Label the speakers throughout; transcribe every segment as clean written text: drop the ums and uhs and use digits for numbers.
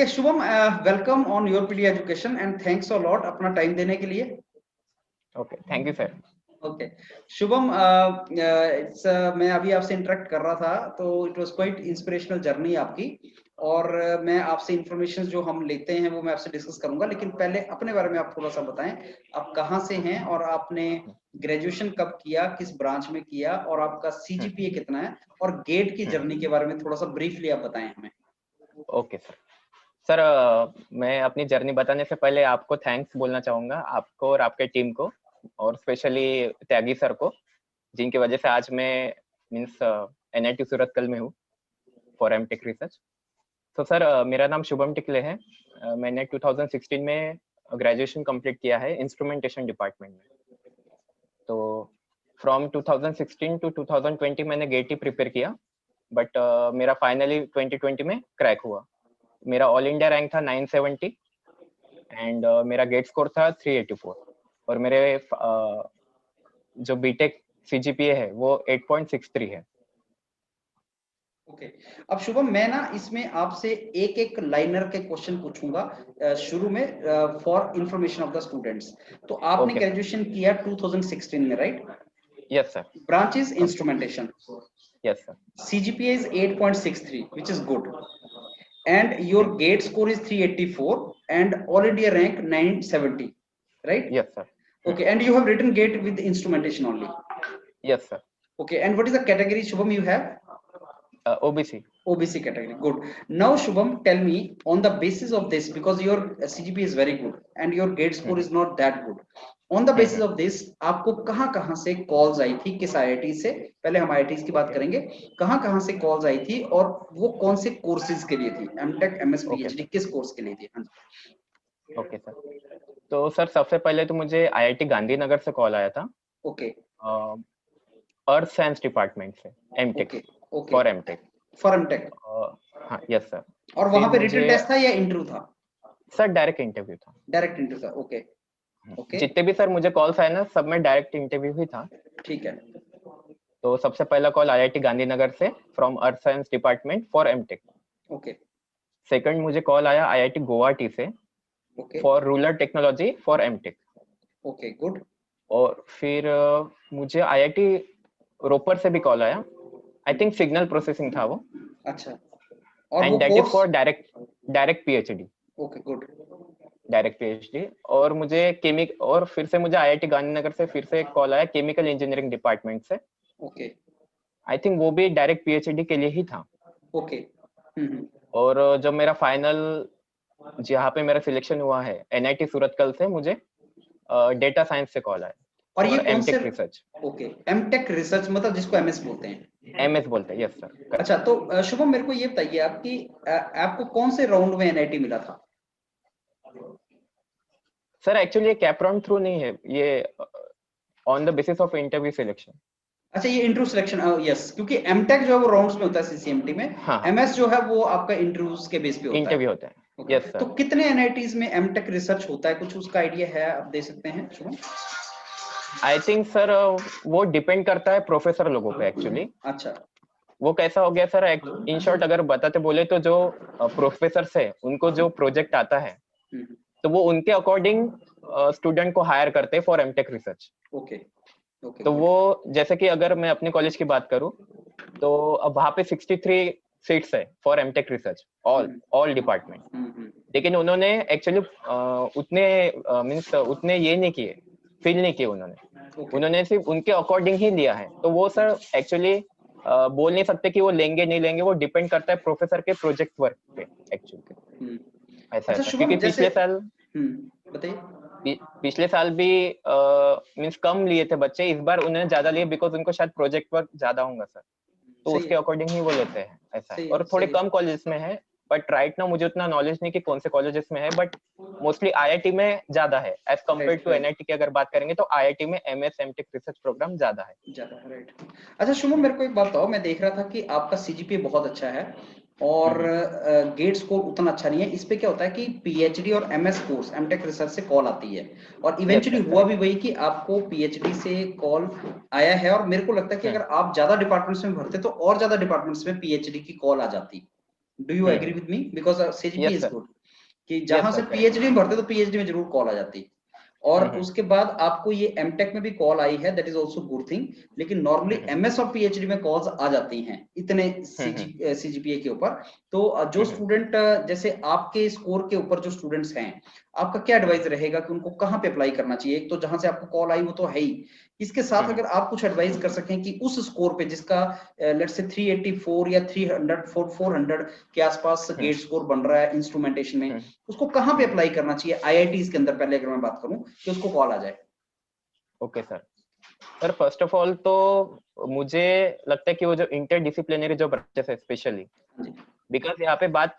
Speaker 1: Okay Shubham, welcome on your PD education and thanks a lot अपना time देने के लिए।
Speaker 2: Okay, thank you sir.
Speaker 1: Okay Shubham, मैं अभी आपसे इंटरेक्ट कर रहा था तो it was quite inspirational journey आपकी। और मैं आपसे इंफॉर्मेशन जो हम लेते हैं वो मैं आपसे डिस्कस करूंगा, लेकिन पहले अपने बारे में आप थोड़ा सा बताएं। आप कहाँ से हैं और आपने ग्रेजुएशन कब किया, किस ब्रांच में किया, और आपका सीजीपीए कितना है, और गेट की जर्नी के बारे में थोड़ा सा ब्रीफली आप बताएं हमें।
Speaker 2: Okay sir. सर, मैं अपनी जर्नी बताने से पहले आपको थैंक्स बोलना चाहूँगा, आपको और आपके टीम को, और स्पेशली त्यागी सर को, जिनकी वजह से आज मैं मीन्स एनआईटी सूरतकल में हूँ फॉर एमटेक रिसर्च। तो सर, मेरा नाम शुभम टिकले है। मैंने 2016 में ग्रेजुएशन कंप्लीट किया है इंस्ट्रूमेंटेशन डिपार्टमेंट में। तो फ्रॉम 2016 टू 2020 मैंने गेटी प्रिपेयर किया, बट मेरा फाइनली 2020 में क्रैक हुआ। मेरा ऑल इंडिया रैंक था 970 एंड मेरा गेट स्कोर था 384, और मेरे जो बीटेक सीजीपीए है वो 8.63 है।
Speaker 1: ओके अब शुभम, मैं ना इसमें आपसे एक एक लाइनर के क्वेश्चन पूछूंगा शुरू में, for information of the students. तो आपने ग्रेजुएशन किया 2016 में, right?
Speaker 2: Yes sir.
Speaker 1: Branch is instrumentation.
Speaker 2: Yes sir.
Speaker 1: CGPA is 8.63, which is good, and your gate score is 384 and all India rank 970, right?
Speaker 2: Yes sir.
Speaker 1: Okay, and you have written gate with instrumentation only.
Speaker 2: Yes sir.
Speaker 1: Okay, and what is the category, Shubham, you have?
Speaker 2: OBC.
Speaker 1: OBC category, good. Now Shubham, tell me, on the basis of this, because your CGPA is very good and your gate score is not that good, on the basis of this आपको कहाँ से calls आई थी, किस IIT से? पहले हम IIT की बात करेंगे, कहाँ से कॉल्स आई थी और वो कौन से कोर्सेज के लिए थी? एमटेक, एमएस, पीएचडी किस कोर्स के लिए थी?
Speaker 2: ओके सर, तो सर सबसे पहले तो मुझे आईआईटी गांधीनगर से कॉल आया था।
Speaker 1: ओके,
Speaker 2: अर्थ साइंस डिपार्टमेंट से, MTech, for MTech.
Speaker 1: For MTech,
Speaker 2: हाँ यस सर।
Speaker 1: और वहां पे रिटन टेस्ट था या इंटरव्यू था?
Speaker 2: सर डायरेक्ट इंटरव्यू था।
Speaker 1: डायरेक्ट इंटरव्यू था, ओके। ओके,
Speaker 2: जितने भी सर मुझे कॉल्स आए ना, सब में डायरेक्ट इंटरव्यू ही था।
Speaker 1: ठीक है।
Speaker 2: तो सबसे पहला कॉल आईआईटी गांधीनगर से, from earth science department for MTech.
Speaker 1: Okay.
Speaker 2: Second मुझे कॉल आया आईआईटी गुवाहाटी से, for rural technology for MTech.
Speaker 1: Okay, good.
Speaker 2: और फिर मुझे आईआईटी रोपर से भी कॉल आया, आई थिंक सिग्नल प्रोसेसिंग था वो।
Speaker 1: अच्छा, और
Speaker 2: and that is for direct PhD.
Speaker 1: Okay, good.
Speaker 2: Direct PhD. और मुझे और फिर से मुझे आईआईटी गांधीनगर से फिर से एक कॉल आया केमिकल इंजीनियरिंग डिपार्टमेंट से।
Speaker 1: ओके,
Speaker 2: आई थिंक वो भी डायरेक्ट पीएचडी के लिए ही था।
Speaker 1: ओके।
Speaker 2: और जब मेरा फाइनल, जहाँ पे मेरा सिलेक्शन हुआ है एनआईटी सूरतकल से, मुझे डेटा साइंस से कॉल आया।
Speaker 1: और ये कौन से?
Speaker 2: रिसर्च।
Speaker 1: ओके, एमटेक रिसर्च, मतलब जिसको एमएस बोलते हैं।
Speaker 2: एमएस बोलते हैं, यस सर।
Speaker 1: अच्छा, तो शुभम मेरे को ये बताइए आपकी आपको कौन से राउंड में एनआईटी मिला था?
Speaker 2: सर एक्चुअली ये कैप राउंड थ्रू नहीं है, ये on the basis of interview selection.
Speaker 1: अच्छा, ये इंटरव्यू सिलेक्शन, यस, क्योंकि एमटेक जो है वो राउंड्स में होता है सीसीएमटी में। हाँ। एमएस जो है वो आपका इंटरव्यूज के बेस पे होता है।
Speaker 2: इंटरव्यू होता है, यस सर।
Speaker 1: तो कितने एनआईटीज में एमटेक रिसर्च होता है, कुछ उसका आइडिया है, आप दे सकते हैं शुभम?
Speaker 2: आई थिंक सर वो डिपेंड करता है प्रोफेसर लोगों पे एक्चुअली।
Speaker 1: अच्छा,
Speaker 2: वो कैसा हो गया सर, इन शॉर्ट अगर बताते बोले तो जो प्रोफेसर है उनको जो प्रोजेक्ट आता है तो वो उनके अकॉर्डिंग स्टूडेंट को हायर करते हैं for MTech research.
Speaker 1: Okay, okay.
Speaker 2: तो वो जैसे कि अगर मैं अपने कॉलेज की बात करूं तो अब वहां पे 63 सीट्स है for MTech research, all department. लेकिन उन्होंने एक्चुअली उतने मीन्स उतने ये नहीं किए, फील नहीं किए उन्होंने सिर्फ उनके अकॉर्डिंग ही लिया है। तो वो सर एक्चुअली बोल नहीं सकते कि वो लेंगे नहीं लेंगे, वो डिपेंड करता है प्रोफेसर के प्रोजेक्ट वर्क पे एक्चुअली। ऐसा है क्योंकि पिछले साल बताइए, पिछले साल भी मींस कम लिए थे बच्चे, इस बार उन्होंने ज्यादा लिए बिकॉज उनको शायद प्रोजेक्ट वर्क ज्यादा होगा सर, तो उसके अकॉर्डिंग ही वो लेते हैं, ऐसा है। और थोड़े कम कॉलेज में है, बट राइट नाउ मुझे उतना नॉलेज नहीं कि कौन से कॉलेजेस में है, बट मोस्टली आईआईटी में ज्यादा है एज कम्पेयर टू एनआईटी की अगर बात करेंगे तो आईआईटी में एमएस एमटेक रिसर्च प्रोग्राम ज्यादा है।
Speaker 1: राइट। अच्छा शुभम, मेरे को एक बात बताओ, मैं देख रहा था कि आपका सीजीपीए बहुत अच्छा है और गेट स्कोर उतना अच्छा नहीं है। इस पे क्या होता है कि पीएचडी और एमएस कोर्स एमटेक रिसर्च से कॉल आती है, और इवेंचुअली हुआ भी वही कि आपको पीएचडी से कॉल आया है। और मेरे को लगता है कि अगर आप ज्यादा डिपार्टमेंट्स में भरते तो और ज्यादा डिपार्टमेंट्स में पीएचडी की कॉल आ जाती। Do you agree with me? Because CGPA
Speaker 2: yes
Speaker 1: is
Speaker 2: sir,
Speaker 1: good कि
Speaker 2: यस
Speaker 1: जहां से
Speaker 2: सर, करेक्ट।
Speaker 1: PhD में भरते तो PhD में जरूर कॉल आ जाती, और उसके बाद आपको ये एमटेक में भी कॉल आई है, that is also good thing. लेकिन नॉर्मली MS और PhD में कॉल्स आ जाती हैं इतने CGPA के ऊपर। तो जो स्टूडेंट जैसे आपके स्कोर के ऊपर जो स्टूडेंट्स हैं, आपका क्या एडवाइस रहेगा कि उनको कहाँ पे अप्लाई करना चाहिए? एक तो जहां से आपको कॉल आई वो तो है ही, इसके साथ अगर आप कुछ एडवाइस कर सकें कि उस स्कोर पे जिसका लेट्स से 384 या 300 400 के आसपास गेट स्कोर बन रहा है इंस्ट्रूमेंटेशन में, उसको कहाँ पे अप्लाई करना चाहिए IITs के अंदर? पहले अगर मैं बात करूं कि उसको कॉल आ जाए।
Speaker 2: Okay sir. Sir first of all तो मुझे लगता है कि वो जो इंटरडिसिप्लिनरी जो ब्रांचेस है स्पेशली, बिकॉज यहाँ पे बात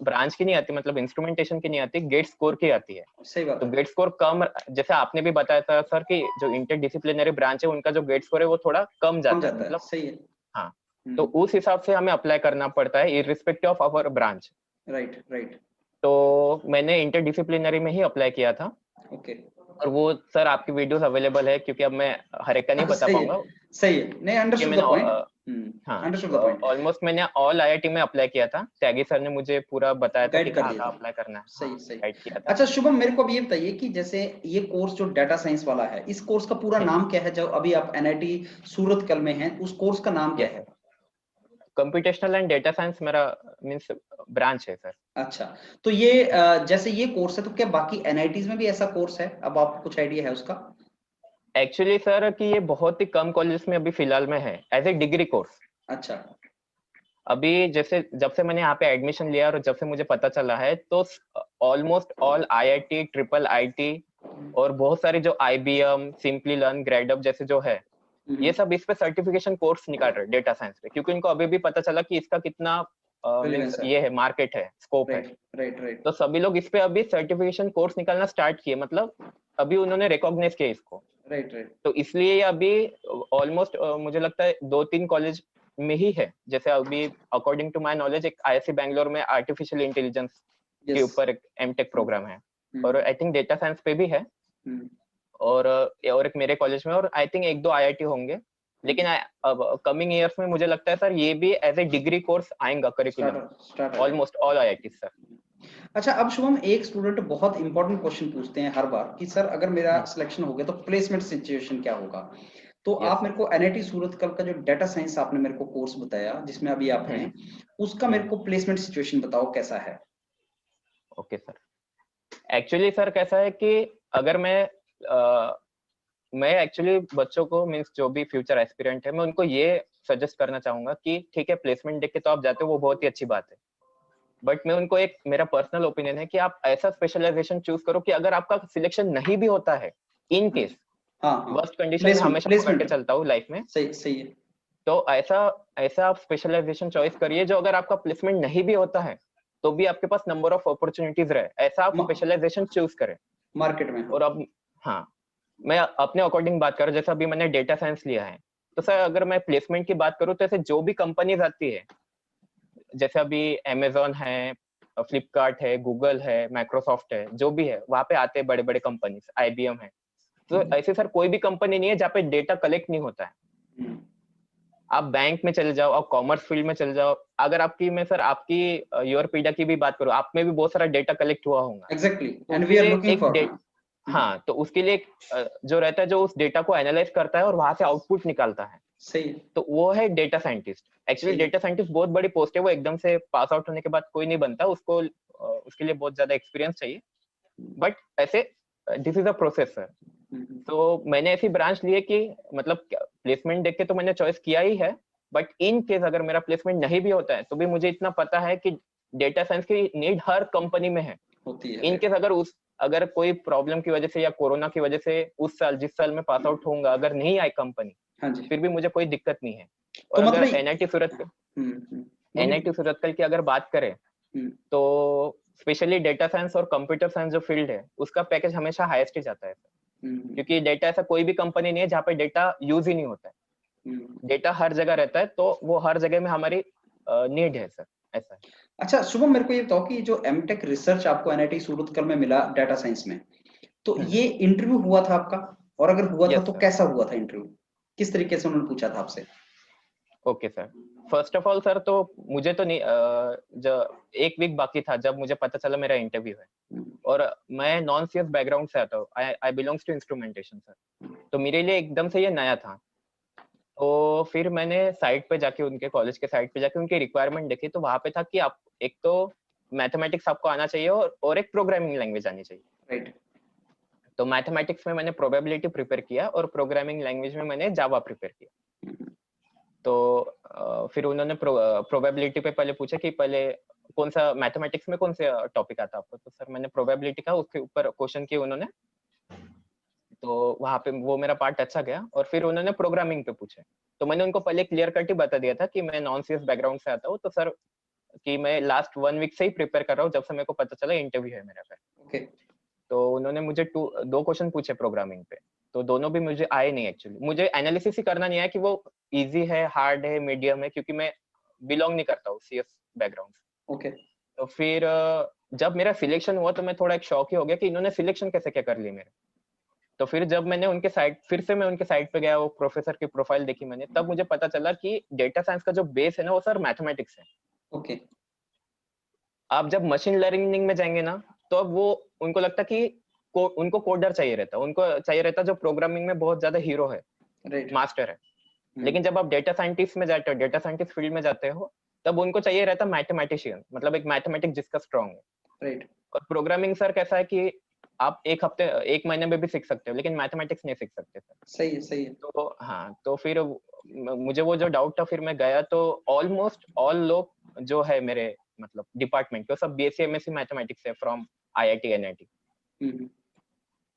Speaker 2: ब्रांच की नहीं आती, मतलब इंस्ट्रूमेंटेशन की नहीं आती, गेट स्कोर की आती है।
Speaker 1: सही बात
Speaker 2: तो
Speaker 1: है।
Speaker 2: गेट स्कोर कम, जैसे आपने भी बताया था सर कि जो इंटरडिसिप्लिनरी ब्रांच है उनका जो गेट स्कोर है वो थोड़ा कम जाता है, मतलब
Speaker 1: सही है।
Speaker 2: हाँ। तो उस हिसाब से हमें अप्लाई करना पड़ता है irrespective of our branch.
Speaker 1: Right right.
Speaker 2: तो मैंने इंटरडिसिप्लिनरी में ही अप्लाई किया था।
Speaker 1: ओके।
Speaker 2: और वो सर आपकी वीडियोस अवेलेबल है, क्योंकि अब मैं हर एक का नहीं बता
Speaker 1: सही है,
Speaker 2: पाऊंगा
Speaker 1: सही है। नहीं,
Speaker 2: कि
Speaker 1: अंडरस्टूड
Speaker 2: मैंने
Speaker 1: द पॉइंट।
Speaker 2: हाँ
Speaker 1: अंडरस्टूड द पॉइंट।
Speaker 2: ऑलमोस्ट मैंने ऑल IIT में अप्लाई किया था। त्यागी सर ने मुझे पूरा बताया था कि
Speaker 1: गाइड कर
Speaker 2: कहाँ
Speaker 1: दिया
Speaker 2: कहाँ
Speaker 1: था।
Speaker 2: अप्लाई करना है। हाँ,
Speaker 1: सही सही।
Speaker 2: गाइड किया था।
Speaker 1: अच्छा शुभम, मेरे को अब ये बताइए कि जैसे ये कोर्स जो डाटा साइंस वाला है, इस कोर्स का पूरा नाम क्या है? जो अभी आप NIT सूरतकल में हैं, उस कोर्स का नाम क्या
Speaker 2: यस
Speaker 1: है?
Speaker 2: Sir, computational and data science मेरा मींस ब्रांच है सर।
Speaker 1: अच्छा, तो ये जैसे ये कोर्स है, तो क्या बाकी NITs में भी ऐसा कोर्स है? अब आपको कुछ आइडिया है उसका?
Speaker 2: एक्चुअली सर कि ये बहुत ही कम कॉलेज में अभी फिलहाल में है एज ए डिग्री कोर्स।
Speaker 1: अच्छा।
Speaker 2: अभी जैसे जब से मैंने यहाँ पे एडमिशन लिया और जब से मुझे पता चला है, तो almost all IIT, triple IT और बहुत सारे जो IBM, सिंपली लर्न, ग्रेडअप जैसे जो है, ये सब इस पे सर्टिफिकेशन कोर्स निकाल रहे हैं डेटा साइंस पे, क्योंकि इनको अभी भी पता चला कि इसका कितना मीन्स
Speaker 1: रिलेवेंस है।
Speaker 2: ये है, मार्केट है, स्कोप है।
Speaker 1: Right right right.
Speaker 2: तो सभी लोग इस पे अभी सर्टिफिकेशन कोर्स निकालना स्टार्ट किए, मतलब अभी उन्होंने रिकॉग्नाइज किया इसको।
Speaker 1: Right right.
Speaker 2: तो इसलिए ये अभी ऑलमोस्ट मुझे लगता है 2-3 कॉलेज में ही है। जैसे अभी अकॉर्डिंग टू माय नॉलेज एक IISc बैंगलोर में आर्टिफिशियल इंटेलिजेंस के
Speaker 1: यस।
Speaker 2: ऊपर एक MTech प्रोग्राम है, और आई थिंक डेटा साइंस पे भी है, और एक मेरे कॉलेज में, और आई थिंक 1-2 IIT होंगे। लेकिन अब कमिंग ईयर्स में मुझे लगता है सर ये भी एज ए डिग्री कोर्स आएगा curriculum,
Speaker 1: start
Speaker 2: almost all IIT sir.
Speaker 1: अच्छा, अब शुभम, एक स्टूडेंट बहुत इंपॉर्टेंट क्वेश्चन पूछते हैं हर बार कि सर अगर मेरा सिलेक्शन हो गया तो प्लेसमेंट सिचुएशन क्या होगा? तो
Speaker 2: यस
Speaker 1: आप
Speaker 2: सर।
Speaker 1: मेरे को NIT सूरतकल का जो डाटा साइंस आपने मेरे को कोर्स बताया जिसमें अभी आप हैं, उसका मेरे को प्लेसमेंट सिचुएशन बताओ कैसा है?
Speaker 2: Okay sir. एक्चुअली सर कैसा है कि अगर मैं एक्चुअली बच्चों को मीन्स जो भी फ्यूचर एस्पिरेंट है, मैं उनको ये सजेस्ट करना चाहूंगा कि ठीक है, प्लेसमेंट देख के तो आप जाते हो, वो बहुत ही अच्छी बात है। बट मैं उनको एक मेरा पर्सनल ओपिनियन है कि आप ऐसा स्पेशलाइजेशन चूज करो कि अगर आपका सिलेक्शन नहीं भी होता है, इन केस
Speaker 1: हाँ हाँ,
Speaker 2: वर्स्ट कंडीशन में
Speaker 1: प्लेसमेंट
Speaker 2: हमेशा पकड़ के
Speaker 1: प्लेसमेंट
Speaker 2: चलता हूँ लाइफ में,
Speaker 1: सही सही है।
Speaker 2: तो ऐसा ऐसा आप स्पेशलाइजेशन चॉइस करिए जो अगर आपका प्लेसमेंट नहीं भी होता है तो भी आपके पास नंबर ऑफ अपॉर्चुनिटीज रहे, ऐसा आप स्पेशलाइजेशन चूज करें।
Speaker 1: मार्केट में।
Speaker 2: और अब हाँ, मैं अपने अकॉर्डिंग बात करूं, जैसे अभी मैंने डेटा साइंस लिया है, तो सर अगर मैं प्लेसमेंट की बात करूं तो ऐसे जो भी कंपनीज आती है, जैसे अभी Amazon है, फ्लिपकार्ट है, गूगल है, माइक्रोसॉफ्ट है, जो भी है वहां पे आते हैं बड़े बड़े कंपनीज, IBM है। तो ऐसे सर कोई भी कंपनी नहीं है जहाँ पे डेटा कलेक्ट नहीं होता है। आप बैंक में चले जाओ, आप कॉमर्स फील्ड में चले जाओ, अगर आपकी मैं सर आपकी योरपीडिया की भी बात करूं, आप में भी बहुत सारा डेटा कलेक्ट हुआ होगा।
Speaker 1: एग्जैक्टली,
Speaker 2: तो
Speaker 1: एंड
Speaker 2: उसके
Speaker 1: वी आर
Speaker 2: लिए
Speaker 1: लुकिंग
Speaker 2: एक
Speaker 1: फॉर।
Speaker 2: हाँ, तो उसके लिए जो रहता है, जो उस डेटा को एनालाइज करता है और वहां से आउटपुट निकालता है,
Speaker 1: सही है।
Speaker 2: तो वो है data scientist. Actually data scientist बहुत बड़ी पोस्ट है, वो एकदम से पास आउट होने के बाद कोई नहीं बनता उसको, उसके लिए बहुत ज्यादा एक्सपीरियंस चाहिए। बट ऐसे this is a process sir. तो मैंने ऐसी ब्रांच ली है कि मतलब प्लेसमेंट देख के तो मैंने चॉइस किया ही है, बट इन केस अगर मेरा प्लेसमेंट नहीं भी होता है तो भी मुझे इतना पता है कि डेटा साइंस की नीड हर कंपनी में है।
Speaker 1: होती है।
Speaker 2: इन केस अगर कोई प्रॉब्लम की वजह से या कोरोना की वजह से उस साल जिस साल में पास आउट होऊंगा अगर नहीं आई कंपनी,
Speaker 1: हाँ जी।
Speaker 2: फिर भी मुझे कोई दिक्कत नहीं है।
Speaker 1: तो
Speaker 2: और अगर
Speaker 1: मतलब
Speaker 2: NIT सूरतकल की अगर बात करें, तो स्पेशली डेटा साइंस और कंप्यूटर साइंस जो फील्ड है उसका पैकेज हमेशा हाईएस्ट ही जाता है, क्योंकि डेटा ऐसा कोई भी कंपनी नहीं है जहाँ पे डेटा यूज ही नहीं होता है। डेटा हर जगह रहता है, तो वो हर जगह में हमारी नीड है सर, ऐसा है।
Speaker 1: अच्छा शुभम, मेरे को ये बताओ कि जो MTech रिसर्च आपको NIT सूरतकल में मिला डाटा साइंस में, तो ये इंटरव्यू हुआ था आपका? और अगर हुआ था
Speaker 2: यस
Speaker 1: तो
Speaker 2: सर।
Speaker 1: कैसा हुआ था इंटरव्यू? किस तरीके से उन्होंने पूछा था आपसे?
Speaker 2: Okay sir, first of all sir तो मुझे तो नहीं जो एक वीक बाकी था जब मुझे पता चला मेरा इंटरव्यू है, और मैं नॉन सीएस बैकग्राउंड से आता हूँ, आई बिलोंग्स टू इंस्ट्रूमेंटेशन सर, तो मेरे लिए एकदम से ये नया था। तो फिर मैंने साइट पे जाके, उनके कॉलेज के साइट पे जाके उनकी रिक्वायरमेंट देखी, तो वहां पे था कि आप एक तो मैथमेटिक्स आपको आना चाहिए और एक प्रोग्रामिंग लैंग्वेज आनी चाहिए।
Speaker 1: राइट।
Speaker 2: तो मैथमेटिक्स में मैंने प्रोबेबिलिटी प्रिपेयर किया और प्रोग्रामिंग लैंग्वेज में मैंने जावा प्रिपेयर किया। तो फिर उन्होंने प्रोबेबिलिटी पे पहले पूछा कि पहले कौन सा मैथमेटिक्स में कौन सा टॉपिक आता है आपको, तो सर मैंने प्रोबेबिलिटी का उसके ऊपर क्वेश्चन किए उन्होंने, तो वहां पे वो मेरा पार्ट अच्छा गया। और फिर उन्होंने प्रोग्रामिंग पे पूछे, तो मैंने उनको पहले क्लियर कट ही बता दिया था कि मैं नॉन सीएस बैकग्राउंड से आता हूँ, तो सर कि मैं लास्ट 1 वीक से ही प्रिपेयर कर रहा हूँ, जब से मेरे को पता चला इंटरव्यू है मेरा पे।
Speaker 1: ओके।
Speaker 2: तो उन्होंने मुझे दो क्वेश्चन पूछे प्रोग्रामिंग पे, तो दोनों भी मुझे आए नहीं एक्चुअली। मुझे एनालिसिस ही करना नहीं आया कि वो इजी है, हार्ड है, मीडियम है, क्योंकि मैं बिलोंग नहीं करता हूँ सीएस बैकग्राउंड से।
Speaker 1: ओके।
Speaker 2: तो फिर जब मेरा सिलेक्शन हुआ तो मैं थोड़ा एक शॉक ही हो गया कि इन्होंने सिलेक्शन कैसे क्या कर ली मेरे। तो फिर जब मैंने उनके साइट फिर से मैं उनके साइट पे गया, वो प्रोफेसर की प्रोफाइल देखी मैंने, तब मुझे पता चला कि डेटा साइंस का जो बेस है ना वो सर मैथमेटिक्स है।
Speaker 1: ओके।
Speaker 2: आप जब मशीन लर्निंग में जाएंगे ना, तो अब वो उनको लगता कि उनको कोडर चाहिए रहता, उनको चाहिए रहता जो प्रोग्रामिंग में बहुत ज्यादा हीरो है,
Speaker 1: राइट।
Speaker 2: मास्टर है। लेकिन जब आप डेटा साइंटिस्ट में जाते हो, डेटा साइंटिस्ट फील्ड में जाते हो, तब उनको चाहिए रहता मैथमेटिशियन, मतलब एक मैथमेटिक्स जिसका स्ट्रांग है।
Speaker 1: राइट।
Speaker 2: और प्रोग्रामिंग सर कैसा है कि आप एक हफ्ते, एक महीने में भी सीख सकते हो, लेकिन मैथमेटिक्स नहीं सीख सकते सर।
Speaker 1: सही है, सही है।
Speaker 2: तो हाँ, तो फिर मुझे वो जो डाउट था, फिर मैं गया तो ऑलमोस्ट ऑल लोग जो है मेरे मतलब डिपार्टमेंट के, सब बीएससी एमएससी मैथमेटिक्स है फ्रॉम आईआईटी एनआईटी।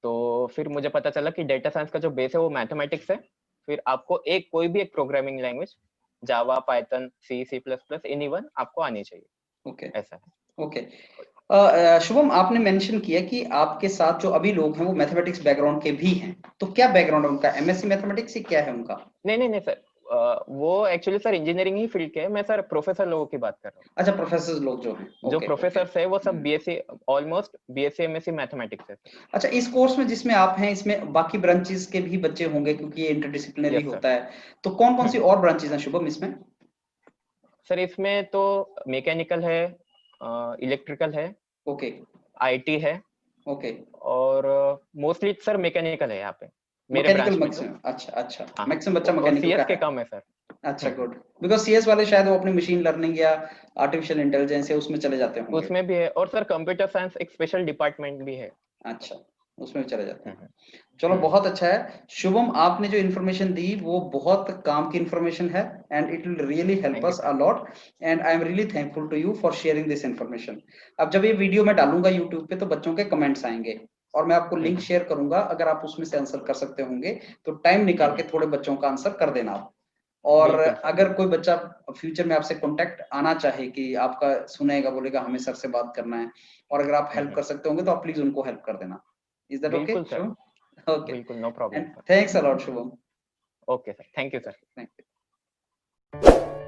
Speaker 2: तो फिर मुझे पता चला कि डेटा साइंस का जो बेस है वो मैथमेटिक्स है। फिर आपको एक कोई भी एक programming language, Java, Python, C, C plus plus, any one आपको आनी चाहिए।
Speaker 1: ओके।
Speaker 2: ऐसा है।
Speaker 1: ओके। शुभम, आपने मेंशन किया कि आपके साथ जो अभी लोग हैं वो मैथमेटिक्स बैकग्राउंड के भी हैं, तो क्या बैकग्राउंड है उनका? एमएससी मैथमेटिक्स ही क्या है उनका?
Speaker 2: नहीं सर, वो एक्चुअली सर इंजीनियरिंग ही फील्ड के है। मैं सर प्रोफेसर लोगों की बात कर रहा हूँ।
Speaker 1: अच्छा, प्रोफेसर लोग जो हैं।
Speaker 2: जो
Speaker 1: ओके, ओके।
Speaker 2: प्रोफेसर है वो सब BSc, almost BSc MSc mathematics है।
Speaker 1: अच्छा, इस कोर्स में जिसमें आप हैं, इसमें बाकी ब्रांचेस के भी बच्चे होंगे क्योंकि ये इंटरडिसिप्लिनरी
Speaker 2: यस सर।
Speaker 1: होता है, तो कौन-कौन सी और ब्रांचेस हैं शुभम इसमें?
Speaker 2: सर इसमें तो मैकेनिकल है, इलेक्ट्रिकल है,
Speaker 1: ओके।
Speaker 2: आईटी है,
Speaker 1: ओके।
Speaker 2: और मोस्टली सर मैकेनिकल है यहाँ पे मेरे
Speaker 1: मैकेनिकल
Speaker 2: ब्रांच में तो।
Speaker 1: मैक्सिमम, अच्छा,
Speaker 2: हाँ,
Speaker 1: मैक्सिमम बच्चा
Speaker 2: और
Speaker 1: मैकेनिकल का
Speaker 2: सीएस के
Speaker 1: है।
Speaker 2: कम है सर।
Speaker 1: अच्छा, गुड। बिकॉज़ सीएस वाले शायद वो अपनी मशीन लर्निंग या आर्टिफिशियल इंटेलिजेंस या उसमें चले जाते होंगे।
Speaker 2: उसमें भी है, और सर कंप्यूटर साइंस एक स्पेशल डिपार्टमेंट भी है।
Speaker 1: अच्छा, उसमें भी चले जाते हैं।
Speaker 2: हम्म,
Speaker 1: चलो, बहुत अच्छा है। शुभम, आपने जो इन्फॉर्मेशन दी वो बहुत काम की इन्फॉर्मेशन है, and it will really help
Speaker 2: thank you
Speaker 1: us
Speaker 2: sir.
Speaker 1: A lot, and I am really thankful to you for sharing this information. अब जब ये वीडियो मैं डालूंगा यूट्यूब पे तो बच्चों के कमेंट्स आएंगे, और मैं आपको लिंक शेयर करूंगा, अगर आप उसमें से आंसर कर सकते होंगे तो टाइम निकाल के थोड़े बच्चों का आंसर कर देना आप। और
Speaker 2: बिल्कुल सर।
Speaker 1: अगर कोई बच्चा फ्यूचर में आपसे कांटेक्ट आना चाहे कि आपका सुनेगा, बोलेगा हमें सर से बात करना है, और अगर आप हेल्प कर सकते होंगे तो आप प्लीज उनको हेल्प कर देना। इज दैट ओके
Speaker 2: बिल्कुल सर,
Speaker 1: शुभम? ओके,
Speaker 2: बिल्कुल, no problem
Speaker 1: and
Speaker 2: sir.
Speaker 1: Thanks a lot Shubham.
Speaker 2: Okay sir, thank you sir.
Speaker 1: Thank you.